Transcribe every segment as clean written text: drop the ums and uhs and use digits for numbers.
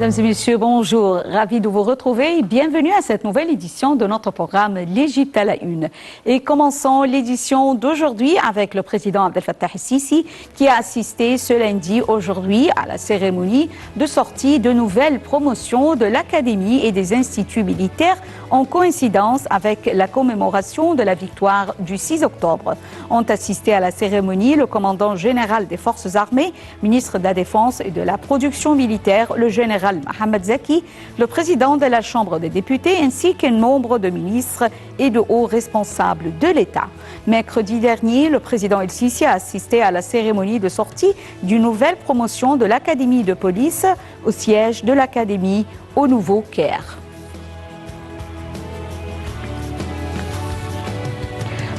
Mesdames et messieurs, bonjour. Ravi de vous retrouver et bienvenue à cette nouvelle édition de notre programme L'Égypte à la une. Et commençons l'édition d'aujourd'hui avec le président Abdel Fattah el-Sisi qui a assisté ce lundi aujourd'hui à la cérémonie de sortie de nouvelles promotions de l'Académie et des instituts militaires en coïncidence avec la commémoration de la victoire du 6 octobre. Ont assisté à la cérémonie le commandant général des forces armées, ministre de la Défense et de la production militaire, le général Mohamed Zaki, le président de la Chambre des députés ainsi qu'un nombre de ministres et de hauts responsables de l'État. Mercredi dernier, le président el-Sisi a assisté à la cérémonie de sortie d'une nouvelle promotion de l'Académie de police au siège de l'Académie au Nouveau Caire.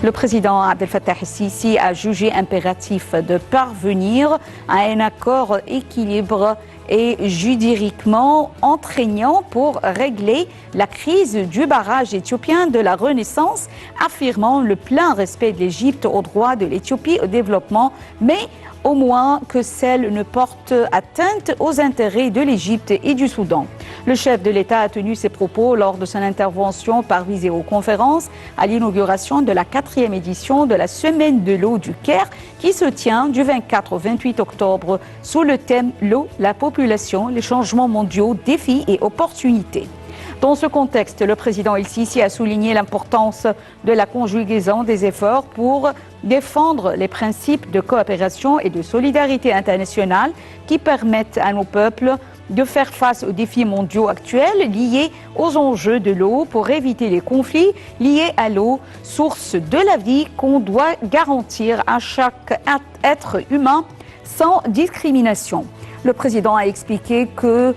Le président Abdel Fattah el-Sisi a jugé impératif de parvenir à un accord équilibré et juridiquement entraînant pour régler la crise du barrage éthiopien de la Renaissance, affirmant le plein respect de l'Égypte aux droits de l'Éthiopie au développement, mais au moins que celle ne porte atteinte aux intérêts de l'Égypte et du Soudan. Le chef de l'État a tenu ses propos lors de son intervention par visioconférence à l'inauguration de la 4e édition de la Semaine de l'eau du Caire qui se tient du 24 au 28 octobre sous le thème « L'eau, la population, les changements mondiaux, défis et opportunités ». Dans ce contexte, le président el-Sisi a souligné l'importance de la conjugaison des efforts pour défendre les principes de coopération et de solidarité internationale qui permettent à nos peuples de faire face aux défis mondiaux actuels liés aux enjeux de l'eau pour éviter les conflits liés à l'eau, source de la vie qu'on doit garantir à chaque être humain sans discrimination. Le président a expliqué que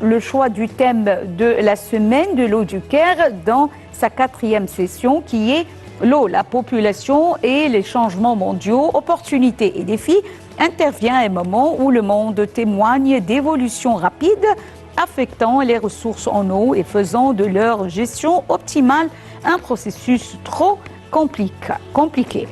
le choix du thème de la Semaine de l'eau du Caire dans sa 4e session qui est l'eau, la population et les changements mondiaux, opportunités et défis intervient à un moment où le monde témoigne d'évolutions rapides affectant les ressources en eau et faisant de leur gestion optimale un processus trop compliqué.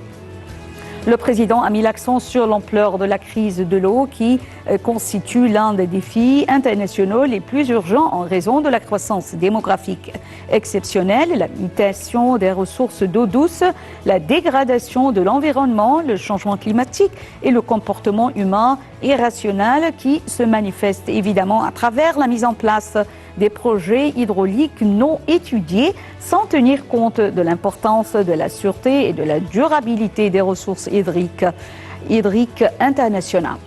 Le président a mis l'accent sur l'ampleur de la crise de l'eau qui constitue l'un des défis internationaux les plus urgents en raison de la croissance démographique exceptionnelle, la limitation des ressources d'eau douce, la dégradation de l'environnement, le changement climatique et le comportement humain irrationnel qui se manifeste évidemment à travers la mise en place des projets hydrauliques non étudiés sans tenir compte de l'importance de la sûreté et de la durabilité des ressources hydriques internationales.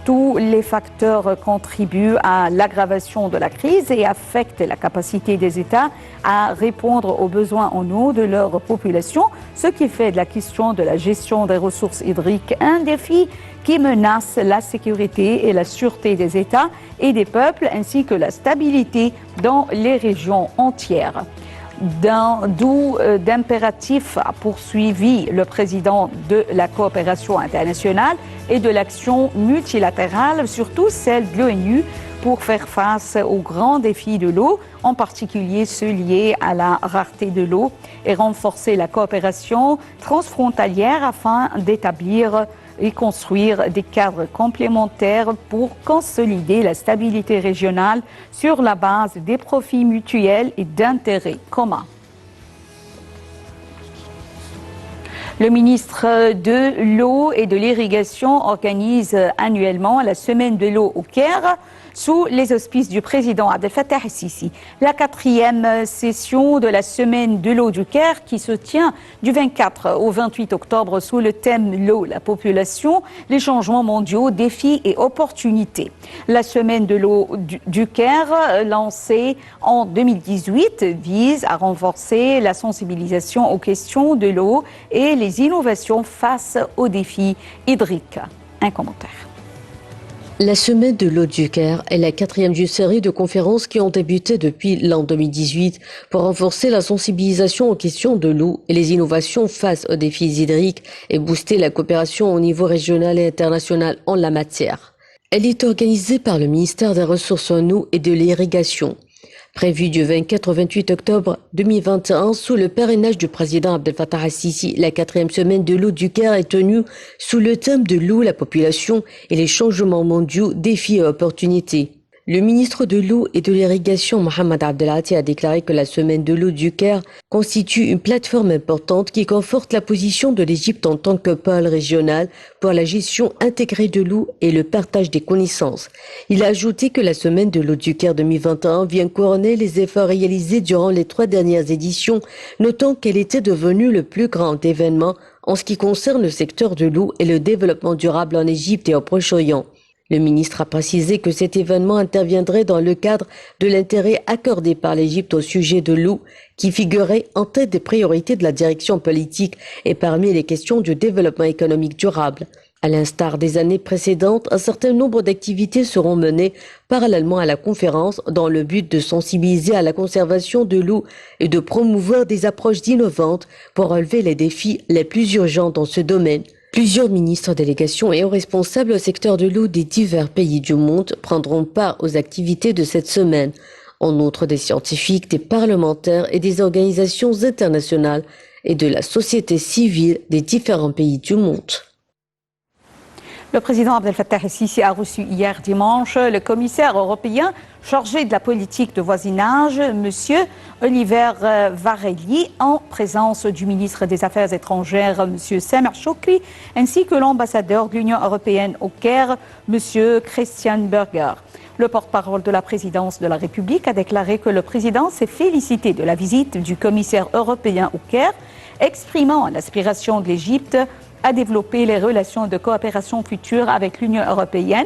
Tous les facteurs contribuent à l'aggravation de la crise et affectent la capacité des États à répondre aux besoins en eau de leur population, ce qui fait de la question de la gestion des ressources hydriques un défi qui menace la sécurité et la sûreté des États et des peuples, ainsi que la stabilité dans les régions entières. D'où d'impératifs a poursuivi le président de la coopération internationale et de l'action multilatérale, surtout celle de l'ONU, pour faire face aux grands défis de l'eau, en particulier ceux liés à la rareté de l'eau, et renforcer la coopération transfrontalière afin d'établir et construire des cadres complémentaires pour consolider la stabilité régionale sur la base des profits mutuels et d'intérêts communs. Le ministre de l'eau et de l'irrigation organise annuellement la Semaine de l'eau au Caire sous les auspices du président Abdel Fattah el-Sisi. La 4e session de la Semaine de l'eau du Caire qui se tient du 24 au 28 octobre sous le thème L'eau, la population, les changements mondiaux, défis et opportunités. La Semaine de l'eau du Caire, lancée en 2018, vise à renforcer la sensibilisation aux questions de l'eau et les innovations face aux défis hydriques. Un commentaire. La Semaine de l'eau du Caire est la 4e d'une série de conférences qui ont débuté depuis l'an 2018 pour renforcer la sensibilisation aux questions de l'eau et les innovations face aux défis hydriques et booster la coopération au niveau régional et international en la matière. Elle est organisée par le ministère des Ressources en eau et de l'Irrigation. Prévue du 24 au 28 octobre 2021 sous le parrainage du président Abdel Fattah el-Sisi, la 4e semaine de l'eau du Caire est tenue sous le thème de l'eau, la population et les changements mondiaux, défis et opportunités. Le ministre de l'eau et de l'irrigation, Mohamed Abdelati, a déclaré que la semaine de l'eau du Caire constitue une plateforme importante qui conforte la position de l'Égypte en tant que pôle régional pour la gestion intégrée de l'eau et le partage des connaissances. Il a ajouté que la semaine de l'eau du Caire 2021 vient couronner les efforts réalisés durant les 3 dernières éditions, notant qu'elle était devenue le plus grand événement en ce qui concerne le secteur de l'eau et le développement durable en Égypte et au Proche-Orient. Le ministre a précisé que cet événement interviendrait dans le cadre de l'intérêt accordé par l'Égypte au sujet de l'eau, qui figurait en tête des priorités de la direction politique et parmi les questions du développement économique durable. À l'instar des années précédentes, un certain nombre d'activités seront menées parallèlement à la conférence dans le but de sensibiliser à la conservation de l'eau et de promouvoir des approches innovantes pour relever les défis les plus urgents dans ce domaine. Plusieurs ministres, délégations et hauts responsables au secteur de l'eau des divers pays du monde prendront part aux activités de cette semaine. En outre, des scientifiques, des parlementaires et des organisations internationales et de la société civile des différents pays du monde. Le président Abdel Fattah el-Sisi a reçu hier dimanche le commissaire européen chargé de la politique de voisinage, M. Oliver Varhelyi, en présence du ministre des Affaires étrangères, M. Samer Choukri, ainsi que l'ambassadeur de l'Union européenne au Caire, M. Christian Berger. Le porte-parole de la présidence de la République a déclaré que le président s'est félicité de la visite du commissaire européen au Caire, exprimant l'aspiration de l'Égypte à développer les relations de coopération futures avec l'Union européenne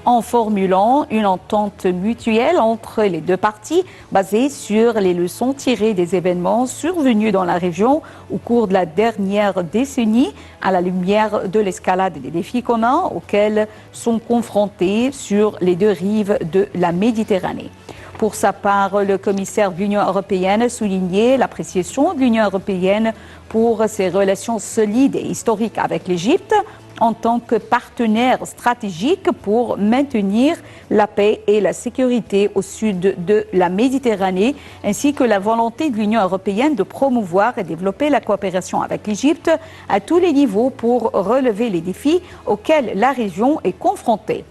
en formulant une entente mutuelle entre les deux parties basée sur les leçons tirées des événements survenus dans la région au cours de la dernière décennie à la lumière de l'escalade des défis communs auxquels sont confrontés sur les deux rives de la Méditerranée. Pour sa part, le commissaire de l'Union européenne a souligné l'appréciation de l'Union européenne pour ses relations solides et historiques avec l'Égypte en tant que partenaire stratégique pour maintenir la paix et la sécurité au sud de la Méditerranée, ainsi que la volonté de l'Union européenne de promouvoir et développer la coopération avec l'Égypte à tous les niveaux pour relever les défis auxquels la région est confrontée.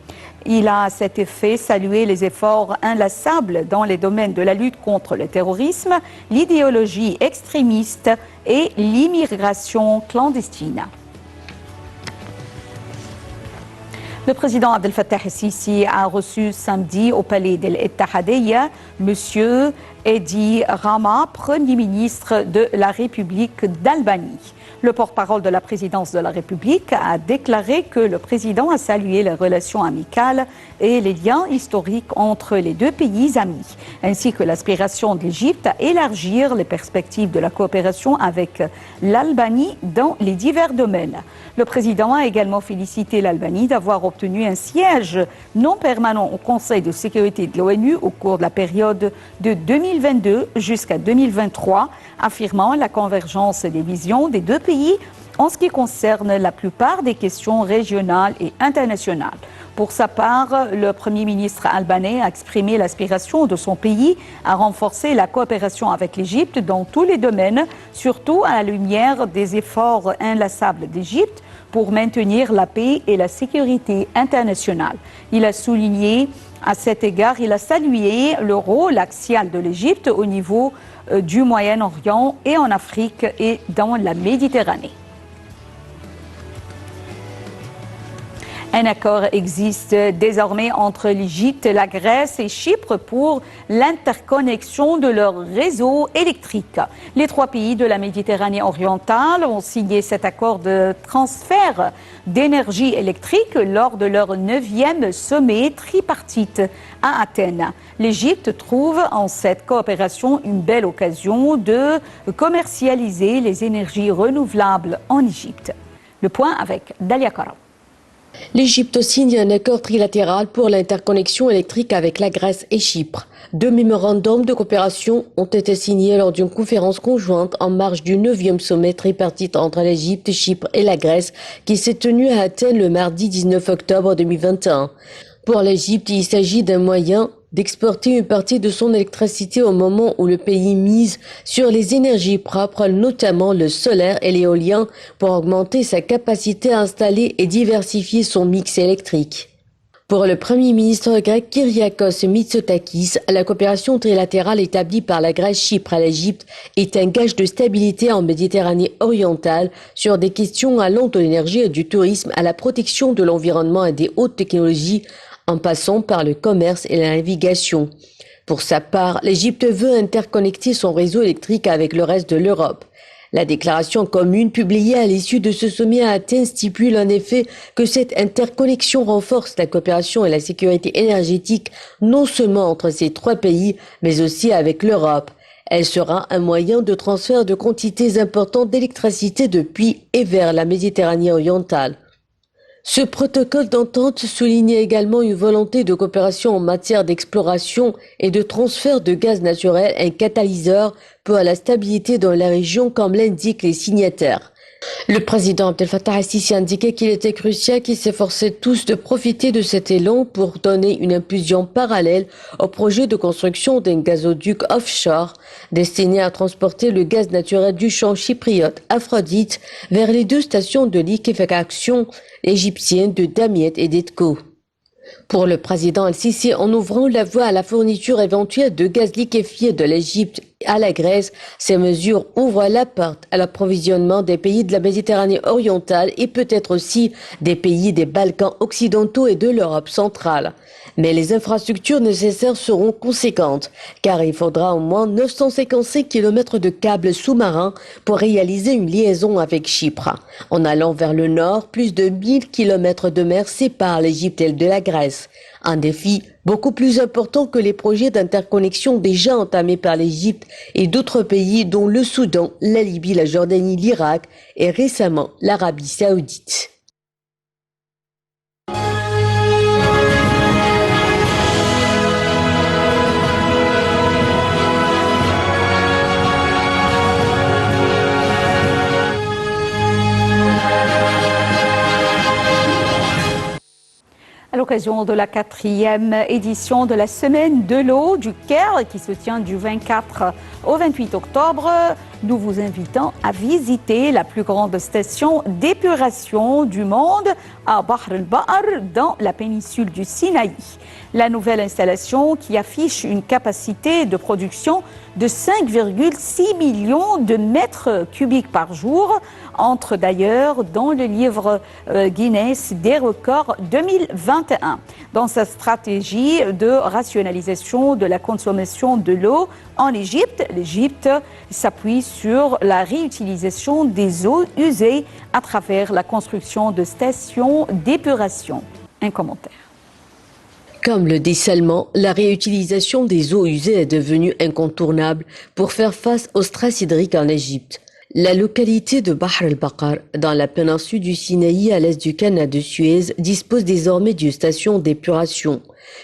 Il a à cet effet salué les efforts inlassables dans les domaines de la lutte contre le terrorisme, l'idéologie extrémiste et l'immigration clandestine. Le président Abdel Fattah el-Sisi a reçu samedi au palais d'El Ittihadiyya M. Edi Rama, Premier ministre de la République d'Albanie. Le porte-parole de la présidence de la République a déclaré que le président a salué les relations amicales et les liens historiques entre les deux pays amis, ainsi que l'aspiration de l'Égypte à élargir les perspectives de la coopération avec l'Albanie dans les divers domaines. Le président a également félicité l'Albanie d'avoir obtenu un siège non permanent au Conseil de sécurité de l'ONU au cours de la période de 2022 jusqu'à 2023, affirmant la convergence des visions des deux pays en ce qui concerne la plupart des questions régionales et internationales. Pour sa part, le Premier ministre albanais a exprimé l'aspiration de son pays à renforcer la coopération avec l'Égypte dans tous les domaines, surtout à la lumière des efforts inlassables d'Égypte pour maintenir la paix et la sécurité internationale. Il a souligné, à cet égard, il a salué le rôle axial de l'Égypte au niveau du Moyen-Orient et en Afrique et dans la Méditerranée. Un accord existe désormais entre l'Égypte, la Grèce et Chypre pour l'interconnexion de leurs réseaux électriques. Les trois pays de la Méditerranée orientale ont signé cet accord de transfert d'énergie électrique lors de leur 9e sommet tripartite à Athènes. L'Égypte trouve en cette coopération une belle occasion de commercialiser les énergies renouvelables en Égypte. Le point avec Dalia Karam. L'Égypte signe un accord trilatéral pour l'interconnexion électrique avec la Grèce et Chypre. 2 mémorandums de coopération ont été signés lors d'une conférence conjointe en marge du 9e sommet tripartite entre l'Égypte, Chypre et la Grèce qui s'est tenu à Athènes le mardi 19 octobre 2021. Pour l'Égypte, il s'agit d'un moyen d'exporter une partie de son électricité au moment où le pays mise sur les énergies propres, notamment le solaire et l'éolien, pour augmenter sa capacité à installer et diversifier son mix électrique. Pour le Premier ministre grec Kyriakos Mitsotakis, la coopération trilatérale établie par la Grèce, Chypre et l'Égypte est un gage de stabilité en Méditerranée orientale sur des questions allant de l'énergie et du tourisme à la protection de l'environnement et des hautes technologies, en passant par le commerce et la navigation. Pour sa part, l'Égypte veut interconnecter son réseau électrique avec le reste de l'Europe. La déclaration commune publiée à l'issue de ce sommet à Athènes stipule en effet que cette interconnexion renforce la coopération et la sécurité énergétique non seulement entre ces trois pays, mais aussi avec l'Europe. Elle sera un moyen de transfert de quantités importantes d'électricité depuis et vers la Méditerranée orientale. Ce protocole d'entente souligne également une volonté de coopération en matière d'exploration et de transfert de gaz naturel, un catalyseur pour la stabilité dans la région, comme l'indiquent les signataires. Le président Abdel Fattah al-Sisi a indiqué qu'il était crucial qu'ils s'efforçaient tous de profiter de cet élan pour donner une impulsion parallèle au projet de construction d'un gazoduc offshore destiné à transporter le gaz naturel du champ chypriote Aphrodite vers les deux stations de liquéfaction égyptiennes de Damiette et d'Etko. Pour le président al-Sisi, en ouvrant la voie à la fourniture éventuelle de gaz liquéfié de l'Égypte à la Grèce, ces mesures ouvrent la porte à l'approvisionnement des pays de la Méditerranée orientale et peut-être aussi des pays des Balkans occidentaux et de l'Europe centrale. Mais les infrastructures nécessaires seront conséquentes, car il faudra au moins 955 km de câbles sous-marins pour réaliser une liaison avec Chypre. En allant vers le nord, plus de 1000 km de mer séparent l'Égypte et de la Grèce. Un défi beaucoup plus important que les projets d'interconnexion déjà entamés par l'Égypte et d'autres pays dont le Soudan, la Libye, la Jordanie, l'Irak et récemment l'Arabie saoudite. À l'occasion de la 4e édition de la Semaine de l'eau du Caire qui se tient du 24 au 28 octobre, nous vous invitons à visiter la plus grande station d'épuration du monde à Bahr el-Bahr dans la péninsule du Sinaï. La nouvelle installation qui affiche une capacité de production de 5,6 millions de mètres cubiques par jour entre d'ailleurs dans le livre Guinness des records 2021. Dans sa stratégie de rationalisation de la consommation de l'eau en Égypte, l'Égypte s'appuie sur la réutilisation des eaux usées à travers la construction de stations d'épuration. Un commentaire. Comme le dessalement, la réutilisation des eaux usées est devenue incontournable pour faire face au stress hydrique en Égypte. La localité de Bahr el-Bahr, dans la péninsule du Sinaï à l'est du canal de Suez, dispose désormais d'une station d'épuration.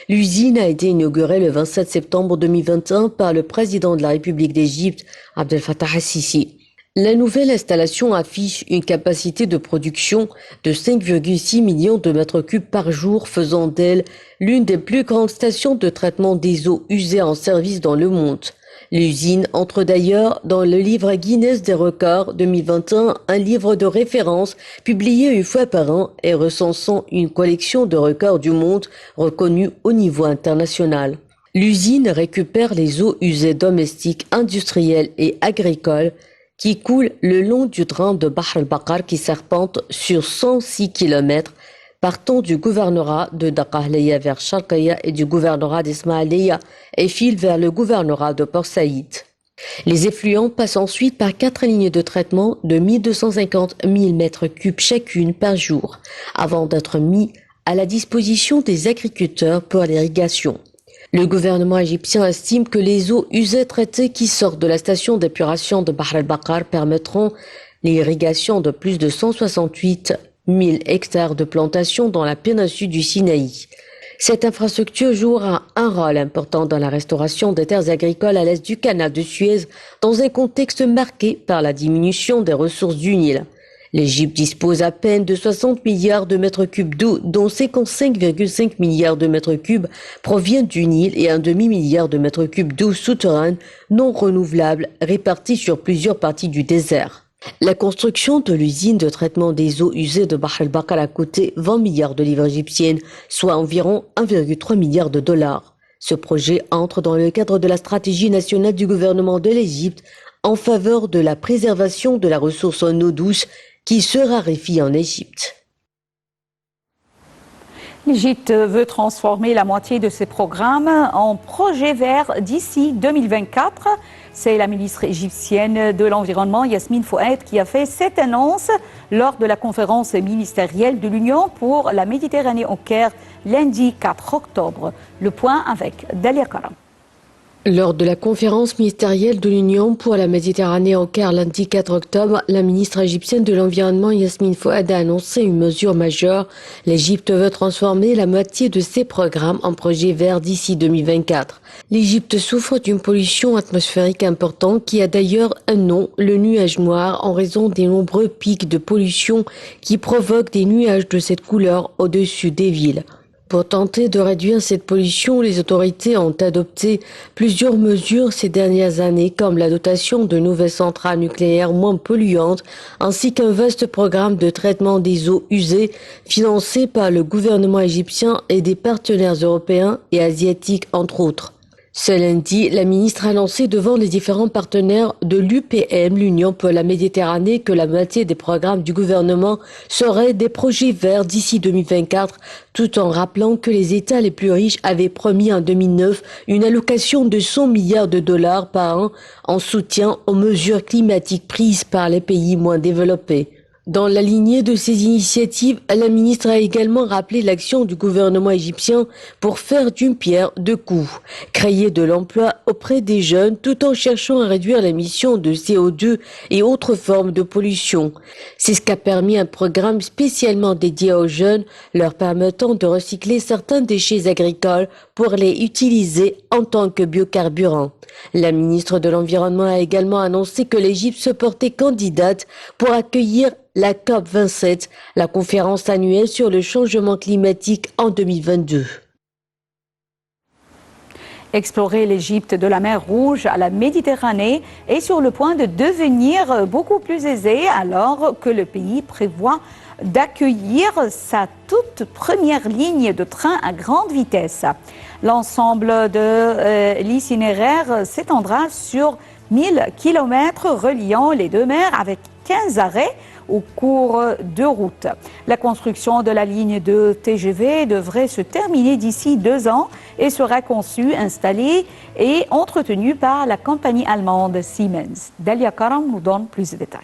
L'usine a été inaugurée le 27 septembre 2021 par le président de la République d'Égypte, Abdel Fattah al-Sisi. La nouvelle installation affiche une capacité de production de 5,6 millions de mètres cubes par jour, faisant d'elle l'une des plus grandes stations de traitement des eaux usées en service dans le monde. L'usine entre d'ailleurs dans le livre Guinness des records 2021, un livre de référence publié une fois par an et recensant une collection de records du monde reconnus au niveau international. L'usine récupère les eaux usées domestiques, industrielles et agricoles qui coulent le long du drain de Bahr el-Bahr qui serpente sur 106 km partant du gouvernorat de Daqahleya vers Sharqiya et du gouvernorat d'Ismaïlia et file vers le gouvernorat de Port Saïd. Les effluents passent ensuite par 4 lignes de traitement de 1250 000 mètres cubes chacune par jour avant d'être mis à la disposition des agriculteurs pour l'irrigation. Le gouvernement égyptien estime que les eaux usées traitées qui sortent de la station d'épuration de Bahr el-Bahr permettront l'irrigation de plus de 168 000 hectares de plantations dans la péninsule du Sinaï. Cette infrastructure jouera un rôle important dans la restauration des terres agricoles à l'est du canal de Suez dans un contexte marqué par la diminution des ressources du Nil. L'Égypte dispose à peine de 60 milliards de mètres cubes d'eau, dont 55,5 milliards de mètres cubes proviennent du Nil et un demi-milliard de mètres cubes d'eau souterraine non renouvelable répartis sur plusieurs parties du désert. La construction de l'usine de traitement des eaux usées de Bahr el-Bakr a coûté 20 milliards de livres égyptiennes, soit environ 1,3 milliard de dollars. Ce projet entre dans le cadre de la stratégie nationale du gouvernement de l'Égypte en faveur de la préservation de la ressource en eau douce qui se raréfie en Égypte. L'Égypte veut transformer la moitié de ses programmes en projets verts d'ici 2024. C'est la ministre égyptienne de l'Environnement, Yasmine Fouad, qui a fait cette annonce lors de la conférence ministérielle de l'Union pour la Méditerranée au Caire, lundi 4 octobre. Le point avec Dalia Karam. Lors de la conférence ministérielle de l'Union pour la Méditerranée au Caire lundi 4 octobre, la ministre égyptienne de l'Environnement Yasmine Fouad a annoncé une mesure majeure. L'Égypte veut transformer la moitié de ses programmes en projets verts d'ici 2024. L'Égypte souffre d'une pollution atmosphérique importante qui a d'ailleurs un nom, le nuage noir, en raison des nombreux pics de pollution qui provoquent des nuages de cette couleur au-dessus des villes. Pour tenter de réduire cette pollution, les autorités ont adopté plusieurs mesures ces dernières années, comme la dotation de nouvelles centrales nucléaires moins polluantes, ainsi qu'un vaste programme de traitement des eaux usées financé par le gouvernement égyptien et des partenaires européens et asiatiques, entre autres. Ce lundi, la ministre a annoncé devant les différents partenaires de l'UPM, l'Union pour la Méditerranée, que la moitié des programmes du gouvernement seraient des projets verts d'ici 2024, tout en rappelant que les États les plus riches avaient promis en 2009 une allocation de 100 milliards de dollars par an en soutien aux mesures climatiques prises par les pays moins développés. Dans la lignée de ces initiatives, la ministre a également rappelé l'action du gouvernement égyptien pour faire d'une pierre deux coups, créer de l'emploi auprès des jeunes tout en cherchant à réduire l'émission de CO2 et autres formes de pollution. C'est ce qu'a permis un programme spécialement dédié aux jeunes, leur permettant de recycler certains déchets agricoles pour les utiliser en tant que biocarburant. La ministre de l'Environnement a également annoncé que l'Égypte se portait candidate pour accueillir la COP27, la conférence annuelle sur le changement climatique en 2022. Explorer l'Égypte de la mer Rouge à la Méditerranée est sur le point de devenir beaucoup plus aisé alors que le pays prévoit d'accueillir sa toute première ligne de train à grande vitesse. L'ensemble de l'itinéraire s'étendra sur 1000 km reliant les deux mers avec 15 arrêts au cours de route. La construction de la ligne de TGV devrait se terminer d'ici 2 ans et sera conçue, installée et entretenue par la compagnie allemande Siemens. Dalia Karam nous donne plus de détails.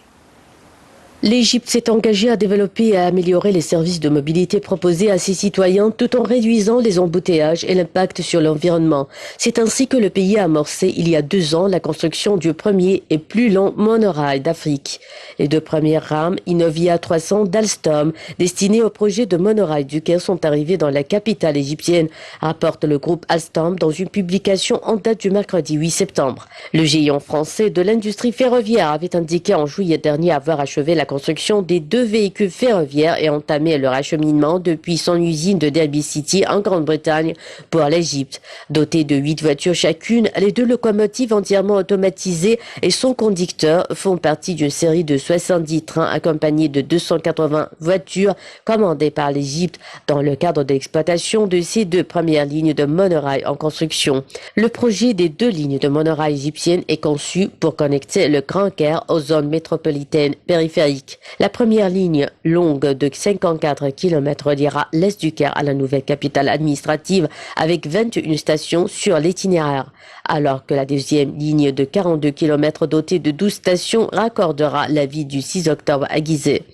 L'Égypte s'est engagée à développer et à améliorer les services de mobilité proposés à ses citoyens tout en réduisant les embouteillages et l'impact sur l'environnement. C'est ainsi que le pays a amorcé il y a 2 ans la construction du premier et plus long monorail d'Afrique. Les 2 premières rames Innovia 300 d'Alstom destinées au projet de monorail du Caire sont arrivées dans la capitale égyptienne, rapporte le groupe Alstom dans une publication en date du mercredi 8 septembre. Le géant français de l'industrie ferroviaire avait indiqué en juillet dernier avoir achevé la construction des 2 véhicules ferroviaires et entamé leur acheminement depuis son usine de Derby City en Grande-Bretagne pour l'Égypte. Dotées de 8 voitures chacune, les 2 locomotives entièrement automatisées et son conducteur font partie d'une série de 70 trains accompagnés de 280 voitures commandées par l'Égypte dans le cadre de l'exploitation de ces 2 premières lignes de monorail en construction. Le projet des 2 lignes de monorail égyptiennes est conçu pour connecter le Grand Caire aux zones métropolitaines périphériques. La première ligne, longue de 54 km, reliera l'est du Caire à la nouvelle capitale administrative avec 21 stations sur l'itinéraire, alors que la deuxième ligne de 42 km dotée de 12 stations raccordera la ville du 6 octobre à Gizeh.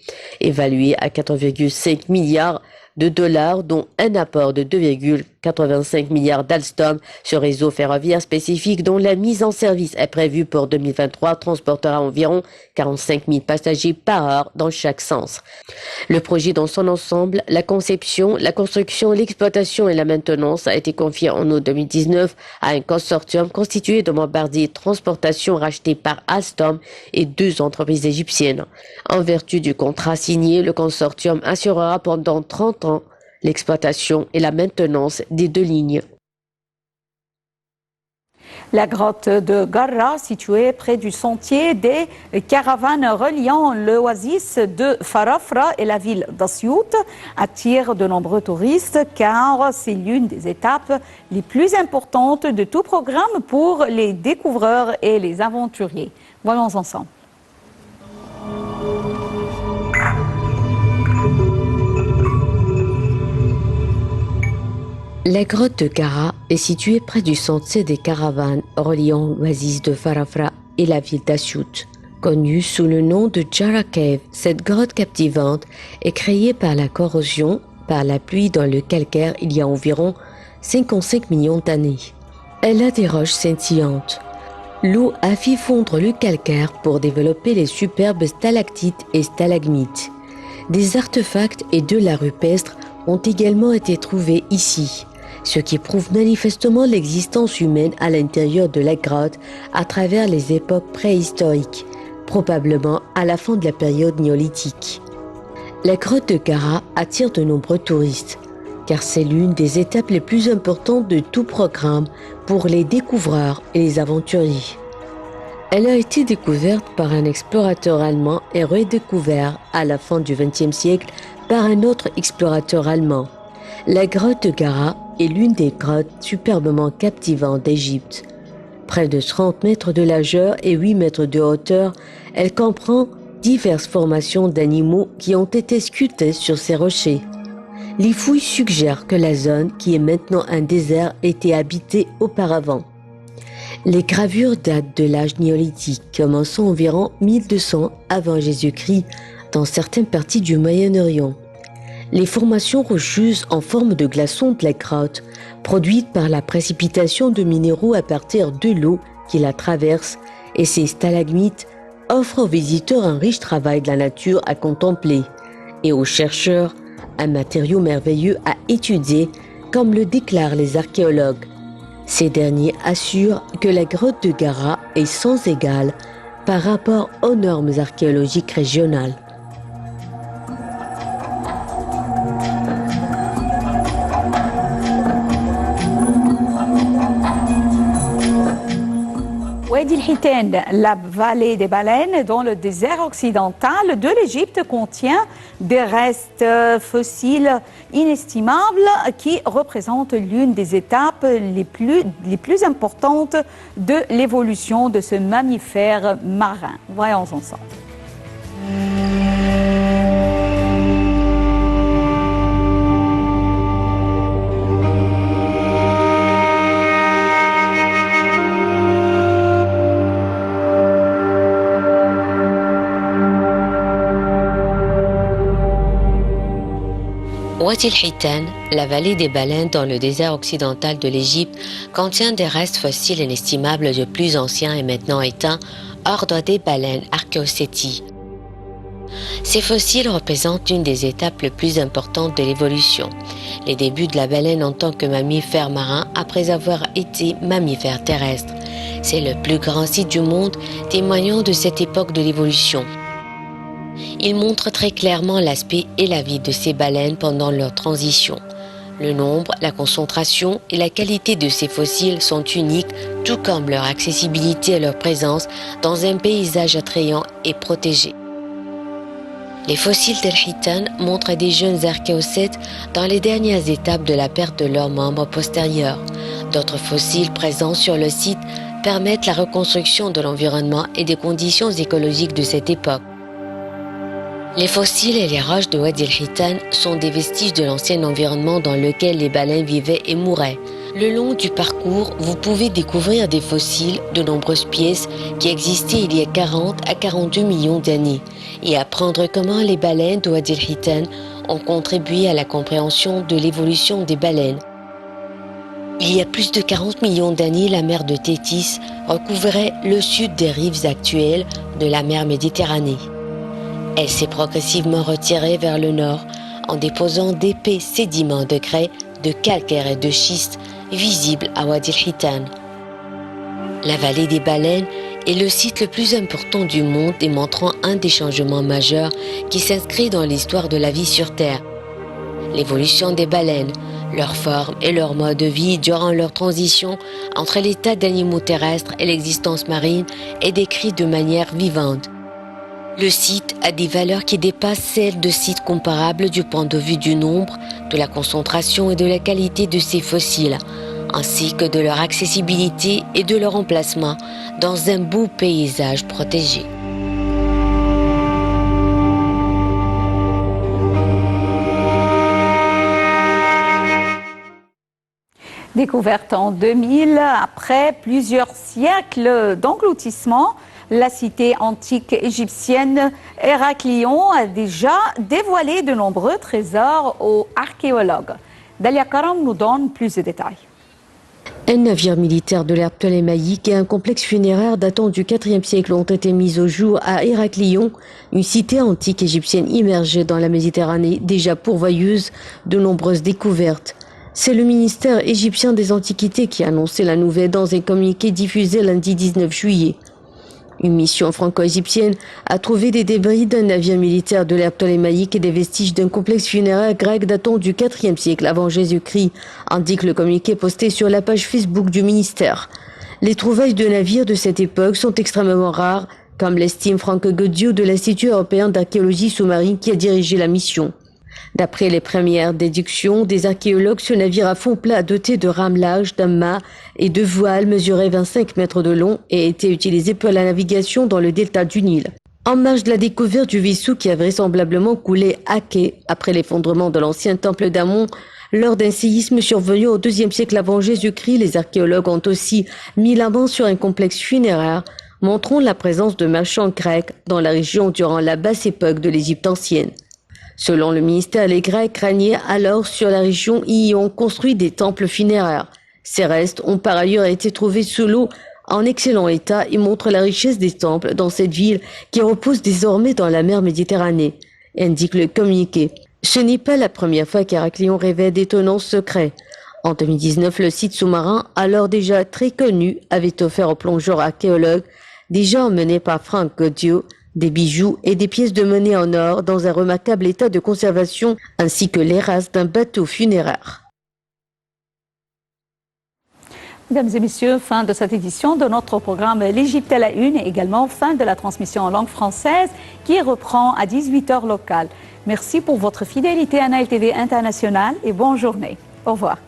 Évaluée à 4,5 milliards de dollars, dont un apport de 2,85 milliards d'Alstom. Ce réseau ferroviaire spécifique dont la mise en service est prévue pour 2023 transportera environ 45 000 passagers par heure dans chaque sens. Le projet dans son ensemble, la conception, la construction, l'exploitation et la maintenance a été confié en août 2019 à un consortium constitué de Bombardier Transportation racheté par Alstom et 2 entreprises égyptiennes. En vertu du contrat signé, le consortium assurera pendant 30 ans l'exploitation et la maintenance des 2 lignes. La grotte de Garra, située près du sentier des caravanes reliant l'oasis de Farafra et la ville d'Assiout, attire de nombreux touristes car c'est l'une des étapes les plus importantes de tout programme pour les découvreurs et les aventuriers. Voyons ensemble. La grotte de Garra est située près du sentier des caravanes reliant l'oasis de Farafra et la ville d'Assiout. Connue sous le nom de Jarrah Cave, cette grotte captivante est créée par la corrosion, par la pluie dans le calcaire il y a environ 55 millions d'années. Elle a des roches scintillantes. L'eau a fait fondre le calcaire pour développer les superbes stalactites et stalagmites. Des artefacts et de l'art rupestre ont également été trouvés ici, ce qui prouve manifestement l'existence humaine à l'intérieur de la grotte à travers les époques préhistoriques, probablement à la fin de la période néolithique. La grotte de Garra attire de nombreux touristes, car c'est l'une des étapes les plus importantes de tout programme pour les découvreurs et les aventuriers. Elle a été découverte par un explorateur allemand et redécouverte à la fin du XXe siècle par un autre explorateur allemand. La grotte de Garra est l'une des grottes superbement captivantes d'Égypte. Près de 30 mètres de largeur et 8 mètres de hauteur, elle comprend diverses formations d'animaux qui ont été sculptées sur ces rochers. Les fouilles suggèrent que la zone, qui est maintenant un désert, était habitée auparavant. Les gravures datent de l'âge néolithique, commençant environ 1200 avant Jésus-Christ dans certaines parties du Moyen-Orient. Les formations rocheuses en forme de glaçons de la grotte, produites par la précipitation de minéraux à partir de l'eau qui la traverse, et ces stalagmites offrent aux visiteurs un riche travail de la nature à contempler, et aux chercheurs un matériau merveilleux à étudier, comme le déclarent les archéologues. Ces derniers assurent que la grotte de Garra est sans égale par rapport aux normes archéologiques régionales. Wadi el-Hitan, la vallée des baleines dans le désert occidental de l'Égypte, contient des restes fossiles inestimables qui représentent l'une des étapes les plus importantes de l'évolution de ce mammifère marin. Voyons ensemble. Wadi el-Hitan, la vallée des baleines dans le désert occidental de l'Égypte, contient des restes fossiles inestimables de plus anciens et maintenant éteints, ordre des baleines Archaeoceti. Ces fossiles représentent une des étapes les plus importantes de l'évolution, les débuts de la baleine en tant que mammifère marin après avoir été mammifère terrestre. C'est le plus grand site du monde témoignant de cette époque de l'évolution. Il montre très clairement l'aspect et la vie de ces baleines pendant leur transition. Le nombre, la concentration et la qualité de ces fossiles sont uniques, tout comme leur accessibilité et leur présence dans un paysage attrayant et protégé. Les fossiles d'El-Hitan montrent des jeunes archéocètes dans les dernières étapes de la perte de leurs membres postérieurs. D'autres fossiles présents sur le site permettent la reconstruction de l'environnement et des conditions écologiques de cette époque. Les fossiles et les roches de Wadi el-Hitan sont des vestiges de l'ancien environnement dans lequel les baleines vivaient et mouraient. Le long du parcours, vous pouvez découvrir des fossiles, de nombreuses pièces qui existaient il y a 40 à 42 millions d'années et apprendre comment les baleines de Wadi el-Hitan ont contribué à la compréhension de l'évolution des baleines. Il y a plus de 40 millions d'années, la mer de Thétis recouvrait le sud des rives actuelles de la mer Méditerranée. Elle s'est progressivement retirée vers le nord en déposant d'épais sédiments de grès, de calcaire et de schiste visibles à Wadi el-Hitan. La vallée des baleines est le site le plus important du monde démontrant un des changements majeurs qui s'inscrit dans l'histoire de la vie sur Terre. L'évolution des baleines, Leur forme et leur mode de vie durant leur transition entre l'état d'animaux terrestres et l'existence marine est décrit de manière vivante. Le site a des valeurs qui dépassent celles de sites comparables du point de vue du nombre, de la concentration et de la qualité de ces fossiles, ainsi que de leur accessibilité et de leur emplacement dans un beau paysage protégé. Découverte en 2000, après plusieurs siècles d'engloutissement, la cité antique égyptienne Héraclion a déjà dévoilé de nombreux trésors aux archéologues. Dalia Karam nous donne plus de détails. Un navire militaire de l'ère ptolémaïque et un complexe funéraire datant du IVe siècle ont été mis au jour à Héraclion, une cité antique égyptienne immergée dans la Méditerranée, déjà pourvoyeuse de nombreuses découvertes. C'est le ministère égyptien des Antiquités qui a annoncé la nouvelle dans un communiqué diffusé lundi 19 juillet. Une mission franco-égyptienne a trouvé des débris d'un navire militaire de l'ère ptolémaïque et des vestiges d'un complexe funéraire grec datant du IVe siècle avant Jésus-Christ, indique le communiqué posté sur la page Facebook du ministère. Les trouvailles de navires de cette époque sont extrêmement rares, comme l'estime Franck Goddio de l'Institut européen d'archéologie sous-marine qui a dirigé la mission. D'après les premières déductions des archéologues, ce navire à fond plat doté de rames larges, d'un mât et de voiles mesurait 25 mètres de long et était utilisé pour la navigation dans le delta du Nil. En marge de la découverte du vaisseau qui a vraisemblablement coulé à quai après l'effondrement de l'ancien temple d'Amon, lors d'un séisme survenu au IIe siècle avant Jésus-Christ, les archéologues ont aussi mis la main sur un complexe funéraire montrant la présence de marchands grecs dans la région durant la basse époque de l'Égypte ancienne. Selon le ministère, les Grecs régnaient alors sur la région et y ont construit des temples funéraires. Ces restes ont par ailleurs été trouvés sous l'eau en excellent état et montrent la richesse des temples dans cette ville qui repose désormais dans la mer Méditerranée, indique le communiqué. Ce n'est pas la première fois qu'Héraclion révèle d'étonnants secrets. En 2019, le site sous-marin, alors déjà très connu, avait offert aux plongeurs archéologues, déjà emmenés par Franck Goddio, des bijoux et des pièces de monnaie en or dans un remarquable état de conservation, ainsi que les rases d'un bateau funéraire. Mesdames et messieurs, fin de cette édition de notre programme L'Égypte à la une et également fin de la transmission en langue française qui reprend à 18h locale. Merci pour votre fidélité à Nile TV International et bonne journée. Au revoir.